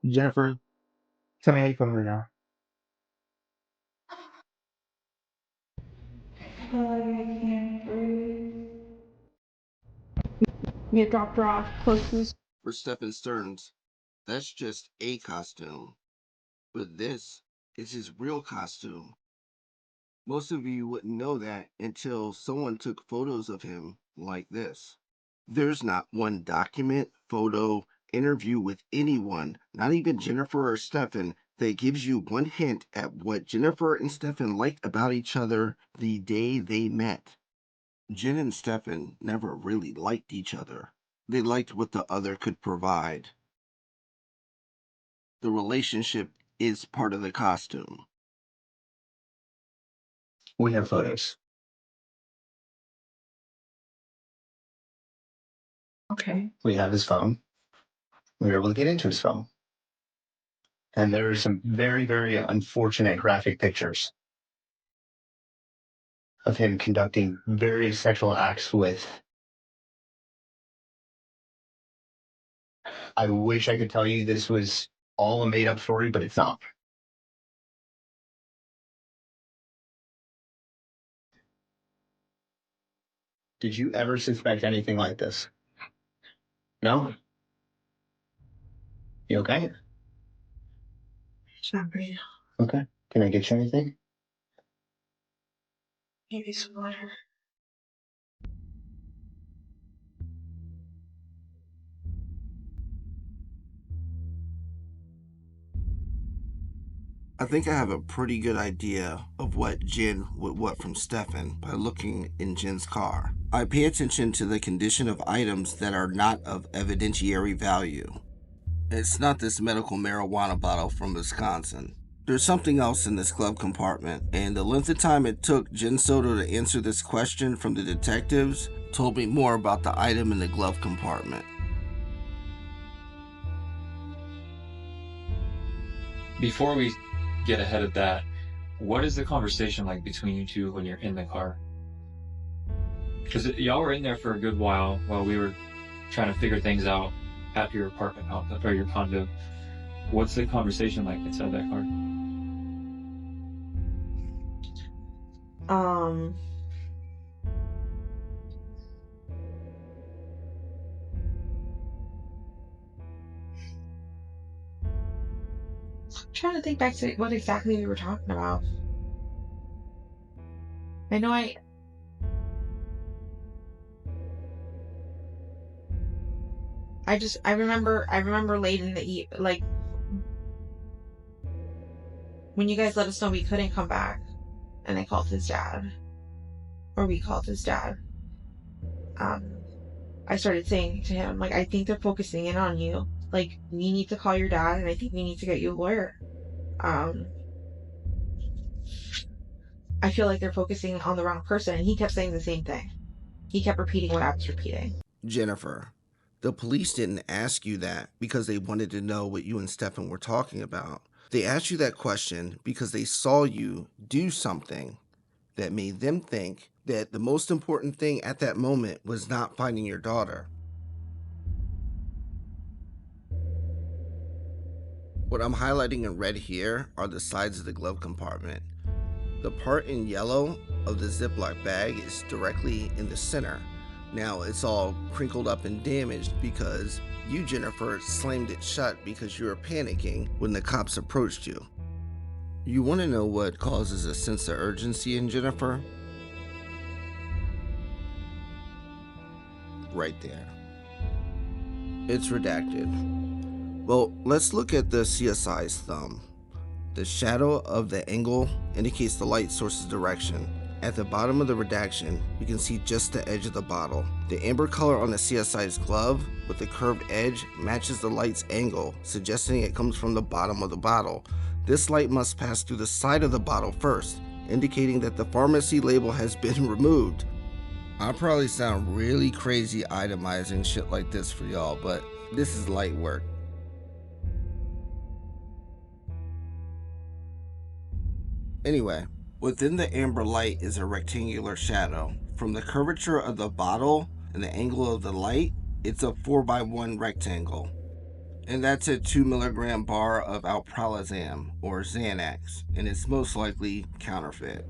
Jennifer, tell me how you feeling right now. Like I can't breathe. We had dropped her off close to this. For Stephen Stearns, that's just a costume, but this is his real costume. Most of you wouldn't know that until someone took photos of him like this. There's not one document, photo, interview with anyone, not even Jennifer or Stephen, that gives you one hint at what Jennifer and Stephen liked about each other the day they met. Jen and Stephen never really liked each other. They liked what the other could provide. The relationship is part of the costume. We have photos. Okay. We have his phone. We were able to get into his phone. And there are some very, very unfortunate graphic pictures of him conducting various sexual acts with. I wish I could tell you this was all a made up story, but it's not. Did you ever suspect anything like this? No? You okay? It's not breathe. Okay. Can I get you anything? Maybe some water. I think I have a pretty good idea of what Jen would want from Stefan by looking in Jen's car. I pay attention to the condition of items that are not of evidentiary value. It's not this medical marijuana bottle from Wisconsin. There's something else in this glove compartment, and the length of time it took Jenn Soto to answer this question from the detectives told me more about the item in the glove compartment. Before we get ahead of that, what is the conversation like between you two when you're in the car? Because y'all were in there for a good while we were trying to figure things out at your apartment house or your condo. What's the conversation like inside that car? Um. I'm trying to think back to what exactly we were talking about. I know I remember late in the like when you guys let us know we couldn't come back, and I called his dad, or we called his dad. I started saying to him, like, I think they're focusing in on you. Like, we need to call your dad, and I think we need to get you a lawyer. Um, I feel like they're focusing on the wrong person, and he kept saying the same thing. He kept repeating what I was repeating. Jennifer, the police didn't ask you that because they wanted to know what you and Stefan were talking about. They asked you that question because they saw you do something that made them think that the most important thing at that moment was not finding your daughter. What I'm highlighting in red here are the sides of the glove compartment. The part in yellow of the Ziploc bag is directly in the center. Now it's all crinkled up and damaged because you, Jennifer, slammed it shut because you were panicking when the cops approached you. You want to know what causes a sense of urgency in Jennifer? Right there. It's redacted. Well, let's look at the CSI's thumb. The shadow of the angle indicates the light source's direction. At the bottom of the redaction, we can see just the edge of the bottle. The amber color on the CSI's glove with the curved edge matches the light's angle, suggesting it comes from the bottom of the bottle. This light must pass through the side of the bottle first, indicating that the pharmacy label has been removed. I probably sound really crazy itemizing shit like this for y'all, but this is light work. Anyway, within the amber light is a rectangular shadow. From the curvature of the bottle and the angle of the light, it's a 4x1 rectangle. And that's a 2 milligram bar of alprazolam, or Xanax, and it's most likely counterfeit.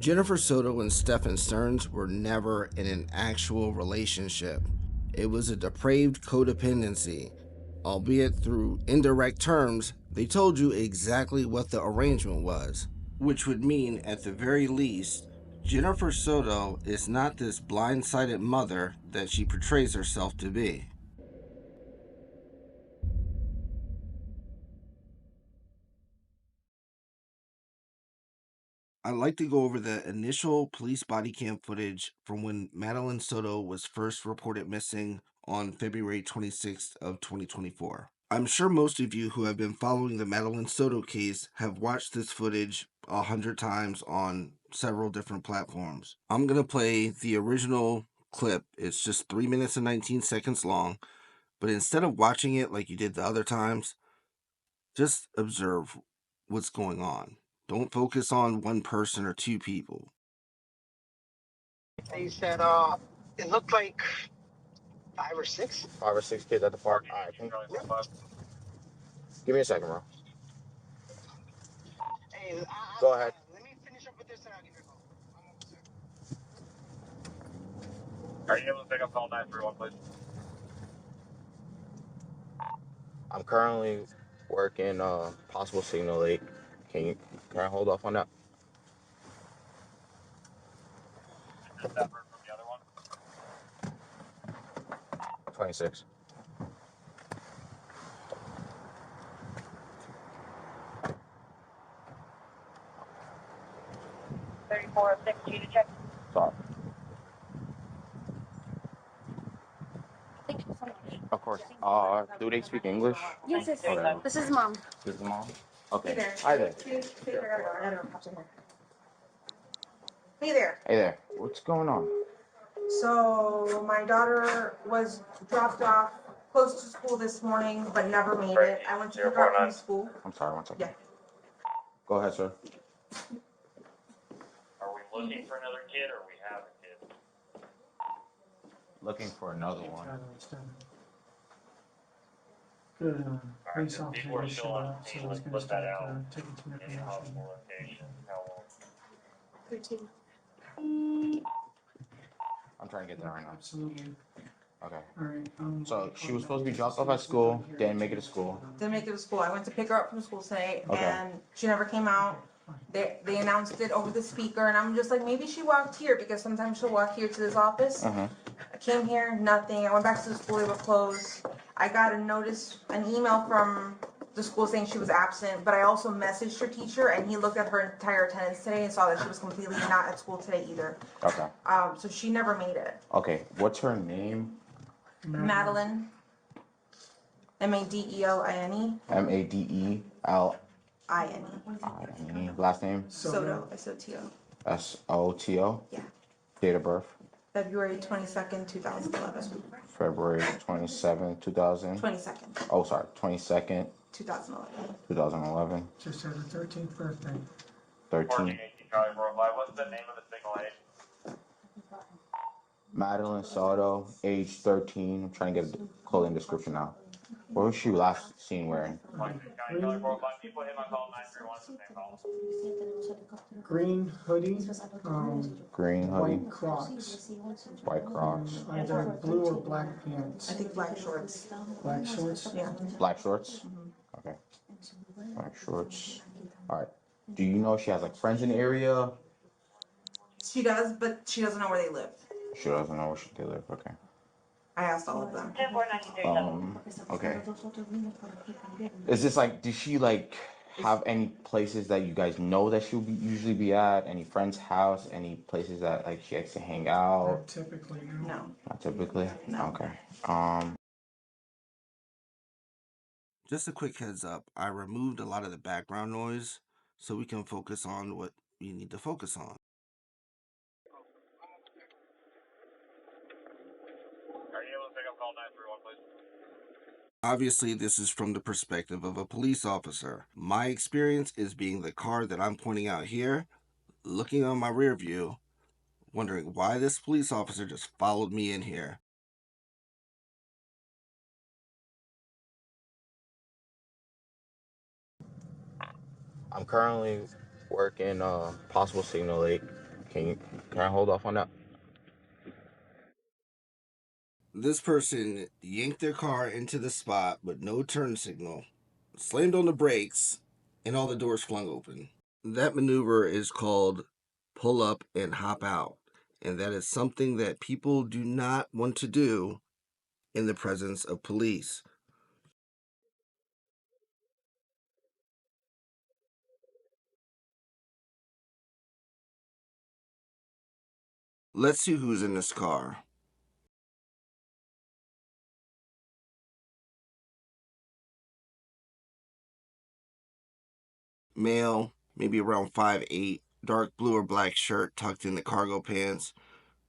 Jennifer Soto and Stephen Stearns were never in an actual relationship. It was a depraved codependency. Albeit through indirect terms, they told you exactly what the arrangement was, which would mean, at the very least, Jennifer Soto is not this blindsided mother that she portrays herself to be. I'd like to go over the initial police body cam footage from when Madeline Soto was first reported missing on February 26th of 2024. I'm sure most of you who have been following the Madeline Soto case have watched this footage 100 times on several different platforms. I'm going to play the original clip. It's just 3 minutes and 19 seconds long, but instead of watching it like you did the other times, just observe what's going on. Don't focus on one person or two people. They said it looked like 5 or 6. 5 or 6 kids at the park. All right, give me a second, bro. Hey, Go ahead. let me finish up with this and I'll give you a call. Are you able to pick up call 931, please? I'm currently working possible signal lake. Can I hold off on that? Just that heard from the other one. 26. G to check. Sorry. Of course. Do they speak English? Yes, yes. Okay. This is mom. This is mom? Okay. Hi there. Hey there. Hey there. What's going on? So my daughter was dropped off close to school this morning, but never made it. I went to pick her up from school. I'm sorry, one second. Yeah. Go ahead, sir. Are we looking for another kid or we have a kid? Looking for another one. Good, police Alright, officer people are just still showed on up, so scene. I was Let's gonna put that start out. taking some Any information. possible location? How old? 13. I'm trying to get there right now. Absolutely. Okay. All right. So she was supposed to be dropped off at school, didn't make it to school. Didn't make it to school. I went to pick her up from school today, Okay. and she never came out. They announced it over the speaker, and I'm just like, maybe she walked here because sometimes she'll walk here to this office. I came here, nothing. I went back to the school, they were closed. I got a notice, an email from the school saying she was absent, but I also messaged her teacher, and he looked at her entire attendance today and saw that she was completely not at school today either. Okay. So she never made it. Okay. What's her name? Madeline. Madeline. Madeline. Last name? Soto. Soto. Soto. Yeah. Date of birth? February 22nd, 2011. February 27th, 2000. 22nd, Oh, sorry. 22nd, 2011. 2011. Just had her 13th birthday. 13. 1418 Charlie Worldwide. What's the name of the signal aid? Madeline Soto, age 13. I'm trying to get a clothing description now. What was she last seen wearing? Washington County Charlie Worldwide. People hit my call 931 at the same call. Green hoodie, Green hoodie, white Crocs, white Crocs, either blue or black pants. I think black shorts. Black shorts. Yeah. black shorts. Okay, black shorts. All right. Do you know if she has like friends in the area? She does, but she doesn't know where they live. She doesn't know where they live. Okay. I asked all of them. Okay. Is this like, does she like have any places that you guys know that she'll usually be at? Any friend's house? Any places that like she likes to hang out? Not typically, no. No. Not typically. No. Okay. Just a quick heads up, I removed a lot of the background noise so we can focus on what we need to focus on. Are you able to pick up call 931, please? Obviously, this is from the perspective of a police officer. My experience is being the car that I'm pointing out here, looking on my rear view, wondering why this police officer just followed me in here. I'm currently working possible signal 8. Can I hold off on that? This person yanked their car into the spot with no turn signal, slammed on the brakes, and all the doors flung open. That maneuver is called pull up and hop out, and that is something that people do not want to do in the presence of police. Let's see who's in this car. Male, maybe around 5'8", dark blue or black shirt tucked in the cargo pants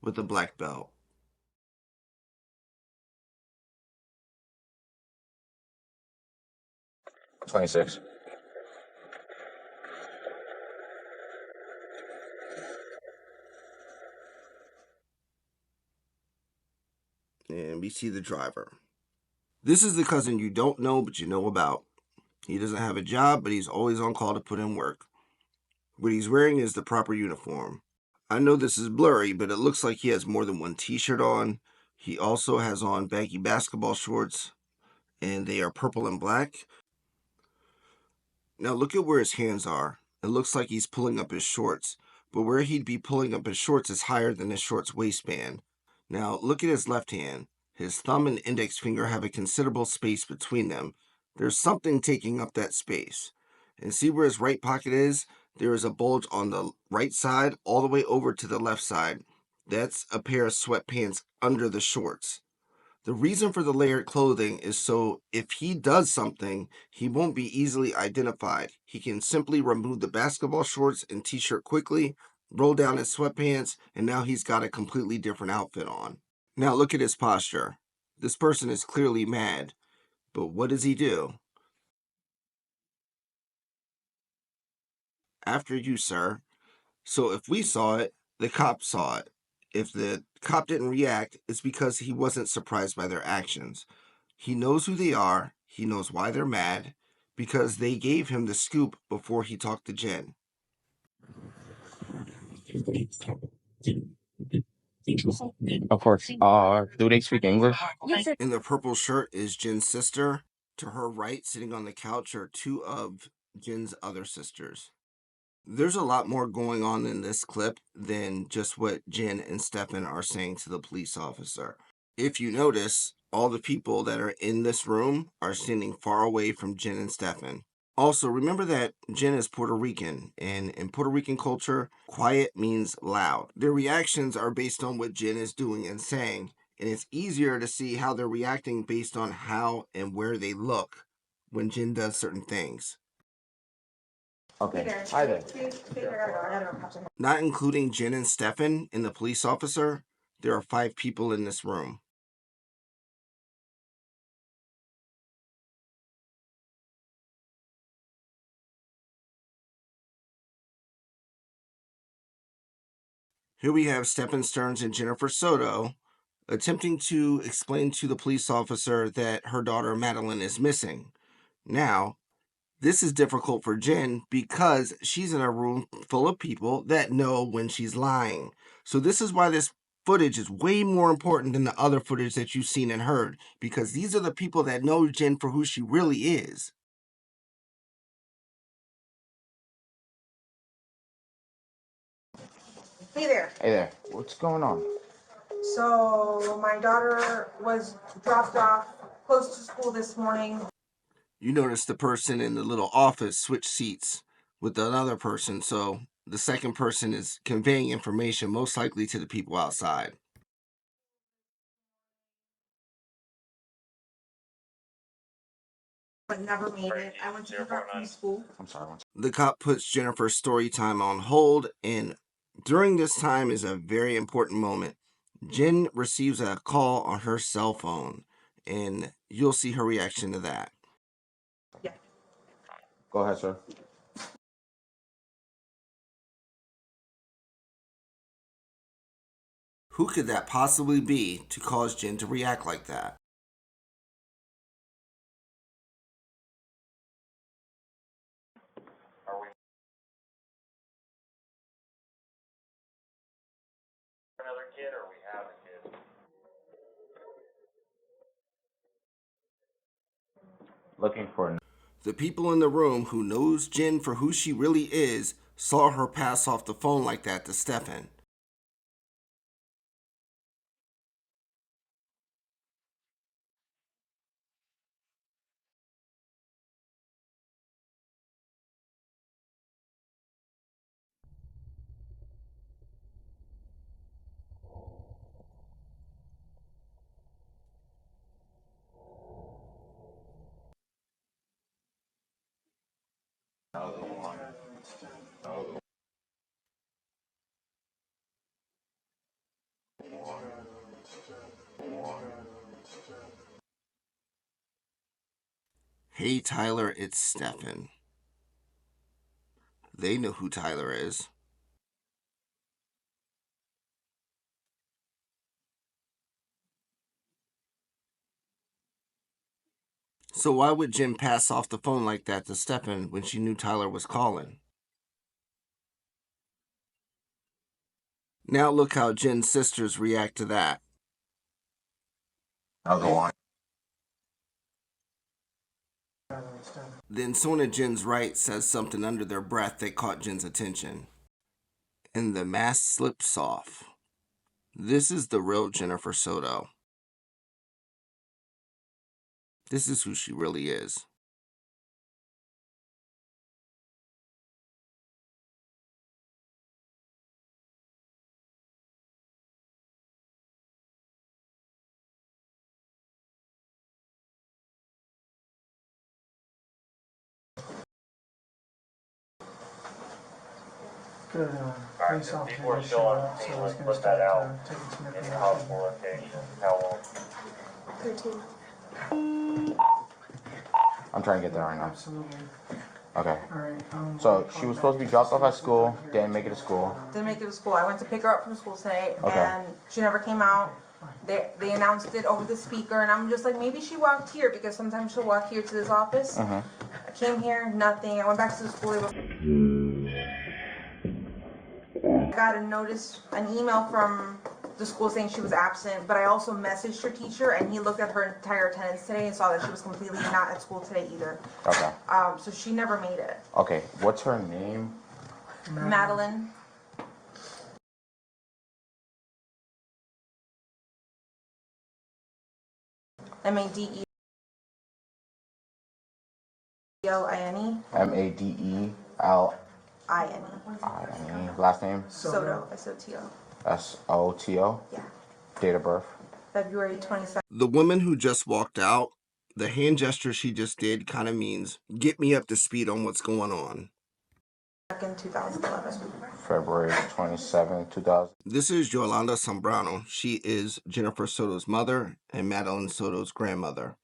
with a black belt. $26. And we see the driver. This is the cousin you don't know but you know about. He doesn't have a job, but he's always on call to put in work. What he's wearing is the proper uniform. I know this is blurry, but it looks like he has more than one t-shirt on. He also has on baggy basketball shorts, and they are purple and black. Now look at where his hands are. It looks like he's pulling up his shorts, but where he'd be pulling up his shorts is higher than his shorts waistband. Now look at his left hand. His thumb and index finger have a considerable space between them. There's something taking up that space. And see where his right pocket is? There is a bulge on the right side all the way over to the left side. That's a pair of sweatpants under the shorts. The reason for the layered clothing is so if he does something, he won't be easily identified. He can simply remove the basketball shorts and t-shirt quickly, roll down his sweatpants, and now he's got a completely different outfit on. Now look at his posture. This person is clearly mad, but what does he do? After you, sir. So if we saw it, the cop saw it. If the cop didn't react, it's because he wasn't surprised by their actions. He knows who they are. He knows why they're mad, because they gave him the scoop before he talked to Jenn. Of course. Do they speak English? Yes, sir. In the purple shirt is Jenn's sister. To her right, sitting on the couch, are two of Jenn's other sisters. There's a lot more going on in this clip than just what Jenn and Stefan are saying to the police officer. If you notice, all the people that are in this room are standing far away from Jenn and Stefan. Also, remember that Jenn is Puerto Rican, and in Puerto Rican culture, quiet means loud. Their reactions are based on what Jenn is doing and saying, and it's easier to see how they're reacting based on how and where they look when Jenn does certain things. Okay. Hi there. Not including Jenn and Stefan and the police officer, there are 5 people in this room. Here we have Stephen Stearns and Jennifer Soto attempting to explain to the police officer that her daughter Madeline is missing. Now, this is difficult for Jenn because she's in a room full of people that know when she's lying. So this is why this footage is way more important than the other footage that you've seen and heard, because these are the people that know Jenn for who she really is. Hey there. Hey there. What's going on? So my daughter was dropped off close to school this morning. You notice the person in the little office switch seats with another person, so the second person is conveying information most likely to the people outside. But never made it. I went to pick her up from school. I'm sorry. The cop puts Jennifer's story time on hold, and during this time is a very important moment. Jenn receives a call on her cell phone, and you'll see her reaction to that. Yeah. Go ahead, sir. Who could that possibly be to cause Jenn to react like that? Looking for. The people in the room who knows Jenn for who she really is saw her pass off the phone like that to Stefan. Hey Tyler, it's Stefan. They know who Tyler is. So why would Jenn pass off the phone like that to Stefan when she knew Tyler was calling? Now look how Jenn's sisters react to that. Then someone at Jenn's right says something under their breath that caught Jenn's attention. And the mask slips off. This is the real Jennifer Soto. This is who she really is. Good, police officer just showed up, so he's gonna start taking some information. 13. I'm trying to get there right now. Absolutely. Okay. Alright, So she was supposed to be dropped off at school, didn't make it to school. Didn't make it to school. I went to pick her up from school today, Okay. and she never came out. They announced it over the speaker, and I'm just like, maybe she walked here, because sometimes she'll walk here to this office. I came here, nothing. I went back to the school. I got a notice, an email from the school saying she was absent, but I also messaged her teacher, and he looked at her entire attendance today and saw that she was completely not at school today either. Okay. So she never made it. Okay. What's her name? Madeline. Madeline. Madeline. Last name? Soto. Soto. Soto. Yeah. Date of birth? February 22nd. The woman who just walked out, the hand gesture she just did kind of means, get me up to speed on what's going on. 2011. February 27, 2000. This is Yolanda Zambrano. She is Jennifer Soto's mother and Madeline Soto's grandmother.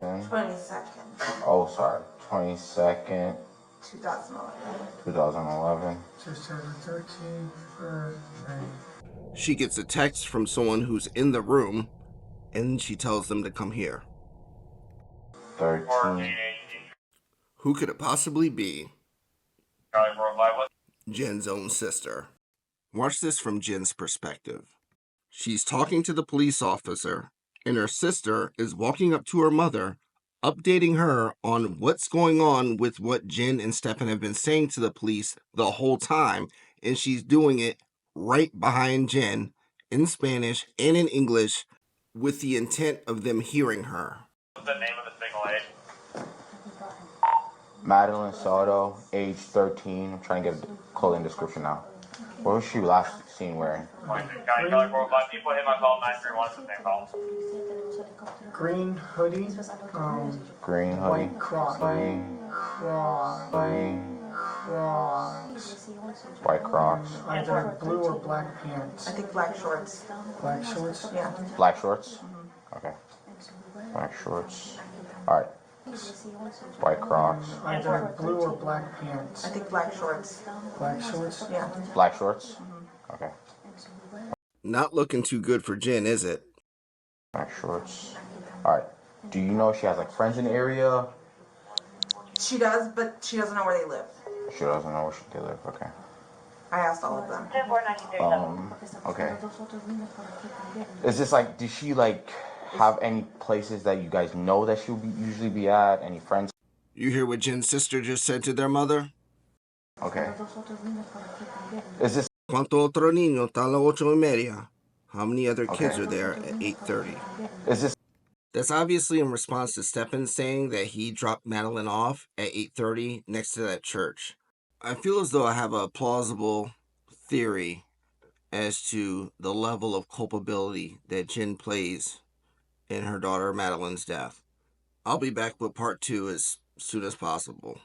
22nd. Oh, sorry. 22nd, 2011. 2011. Just had a 13 for She gets a text from someone who's in the room, and she tells them to come here. 13. Who could it possibly be? Jenn's own sister. Watch this from Jenn's perspective. She's talking to the police officer, and her sister is walking up to her mother, updating her on what's going on with what Jenn and Stefan have been saying to the police the whole time, and she's doing it right behind Jenn in Spanish and in English with the intent of them hearing her. What's the name of the single aid? Madeline Soto, age 13. I'm trying to get a clothing description now. What was she last seen wearing? County Kelly 405. People hit my call 931. It's the same call. green hoodie, Green hoodie. white crocs, White Crocs. either blue or black pants. I think black shorts. Black shorts. Yeah. Black shorts? Okay. Black shorts. Alright. White Crocs. Either blue or black pants. I think black shorts. Black shorts. Yeah. Black shorts? Okay. Not looking too good for Jenn, is it? Black shorts. Alright. Do you know if she has like friends in the area? She does, but she doesn't know where they live. She doesn't know where they live. Okay. I asked all of them. Okay. Is this like, did she like have any places that you guys know that she'll usually be at? Any friends? You hear what Jen's sister just said to their mother? Okay. Is this ¿Cuánto otro niño está a las 8:30? How many other kids are there at 8:30? is this That's obviously in response to Stepan saying that he dropped Madeline off at 8:30 next to that church. I feel as though I have a plausible theory as to the level of culpability that Jenn plays in her daughter Madeline's death. I'll be back with part 2 as soon as possible.